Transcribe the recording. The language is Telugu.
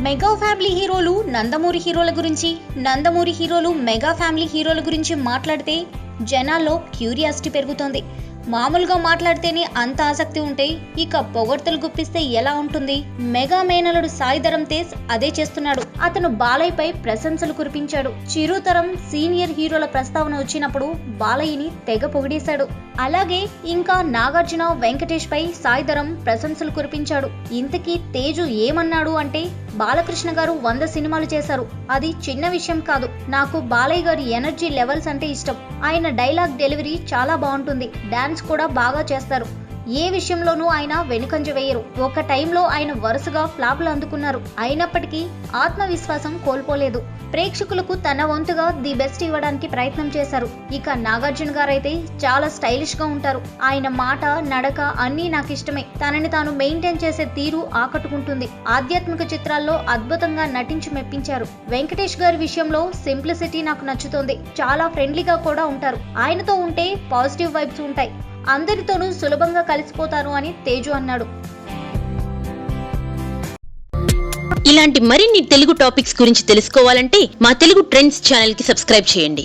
మెగా ఫ్యామిలీ హీరోలు నందమూరి హీరోల గురించి, నందమూరి హీరోలు మెగా ఫ్యామిలీ హీరోల గురించి మాట్లాడితే జనాల్లో క్యూరియాసిటీ పెరుగుతోంది. మామూలుగా మాట్లాడితేనే అంత ఆసక్తి ఉంటే ఇక పొగడ్తలు గుప్పిస్తే ఎలా ఉంటుంది? మెగా మేనలుడు సాయి ధరమ్ తేజ్ అదే చేస్తున్నాడు. అతను బాలయ్యపై ప్రశంసలు కురిపించాడు. చిరుతరం సీనియర్ హీరోల ప్రస్తావన వచ్చినప్పుడు బాలయ్యని తెగ పొగిడేశాడు. అలాగే ఇంకా నాగార్జున, వెంకటేష్ పై సాయి ధరమ్ ప్రశంసలు కురిపించాడు. ఇంతకీ తేజు ఏమన్నాడు అంటే, బాలకృష్ణ గారు 100 సినిమాలు చేశారు, అది చిన్న విషయం కాదు. నాకు బాలయ్య గారి ఎనర్జీ లెవెల్స్ అంటే ఇష్టం. ఆయన డైలాగ్ డెలివరీ చాలా బాగుంటుంది. డాన్స్ కూడా బాగా చేస్తారు. ఏ విషయంలోనూ ఆయన వెనుకంజ వేయరు. ఒక టైంలో ఆయన వరుసగా ఫ్లాప్లు అందుకున్నారు. అయినప్పటికీ ఆత్మవిశ్వాసం కోల్పోలేదు. ప్రేక్షకులకు తన వంతుగా ది బెస్ట్ ఇవ్వడానికి ప్రయత్నం చేశారు. ఇక నాగార్జున గారైతే చాలా స్టైలిష్ గా ఉంటారు. ఆయన మాట, నడక అన్నీ నాకు ఇష్టమే. తనని తాను మెయింటైన్ చేసే తీరు ఆకట్టుకుంటుంది. ఆధ్యాత్మిక చిత్రాల్లో అద్భుతంగా నటించి మెప్పించారు. వెంకటేష్ గారి విషయంలో సింప్లిసిటీ నాకు నచ్చుతోంది. చాలా ఫ్రెండ్లీగా కూడా ఉంటారు. ఆయనతో ఉంటే పాజిటివ్ వైబ్స్ ఉంటాయి. అందరితోనూ సులభంగా కలిసిపోతారు అని తేజు అన్నాడు. ఇలాంటి మరిన్ని తెలుగు టాపిక్స్ గురించి తెలుసుకోవాలంటే మా తెలుగు ట్రెండ్స్ ఛానల్ కి సబ్స్క్రైబ్ చేయండి.